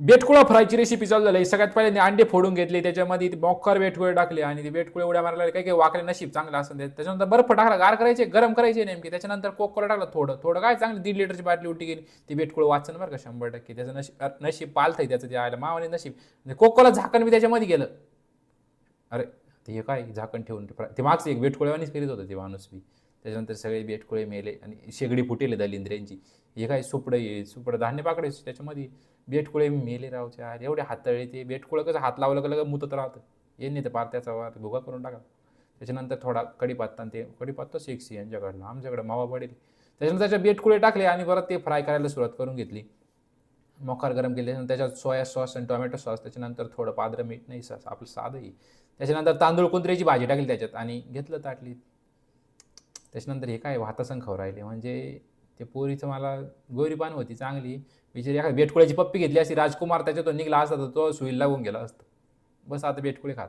बेटकुळा फ्रायची recipe चालू झाली. सगळ्यात पहिले अंडे फोडून घेतले, त्याच्यामध्ये मोक्कार बेटकुळे टाकले आणि ते बेटकुळे उड्या मारायला काही काही वाकले नशीब चांगलं असं. त्याच्यानंतर बर्फ टाकला, गार करायचे, गरम करायचे नेमके. त्याच्यानंतर कोकोला टाकलं थोडं थोडं, काय चांगली 1.5 लिटरची बाटली उलटी गेली. ती बेटकुळे वाचन बरं का 100%. त्याचं नशीब नशीब पालथंय त्याचं, ते आयला मावाने नशीब. कोकोला झाकण मी त्याच्यामध्ये गेलं. अरे ते काय झाकण ठेवून ते मागचं एक बेटकुळेवानीच करीत होतं ते माणूस बी. त्याच्यानंतर सगळे बेटकुळे मेले आणि शेगडी फुटेले दलिंद्र्यांची. हे काय सुपडं धान्य पाकडे त्याच्यामध्ये बेटकुळे मेले रावचे. अरे एवढे हातळे ते बेटकुळं कसं हात लावलं का मुतत राहतं. येणे तर पार त्याचा वार भुगा करून टाका. त्याच्यानंतर थोडा कडीपत्ता, ते कडीपत्ता सेक्सी यांच्याकडनं, आमच्याकडं मावा पडेल. त्याच्यानंतर त्याच्या बेटकुळे टाकले आणि परत ते फ्राय करायला सुरुवात करून घेतली. मोकार गरम केले, त्याच्यात सोया सॉस आणि टोमॅटो सॉस, त्याच्यानंतर थोडं पांढरं मीठ, नाही सॉस आपलं साधंही. त्याच्यानंतर तांदूळ कुंत्र्याची भाजी टाकली त्याच्यात आणि घेतलं ताटलीत. त्याच्यानंतर हे काय भातासंग खाऊ राहिले. म्हणजे ते पोरीचं मला गोरीपान होती चांगली, बिचारी एखादी बेटकुळ्याची पप्पी घेतली अशी, राजकुमार त्याच्यातून निघला असता तर तो सुईला लागून गेला असता. बस आता बेटकुळे खात.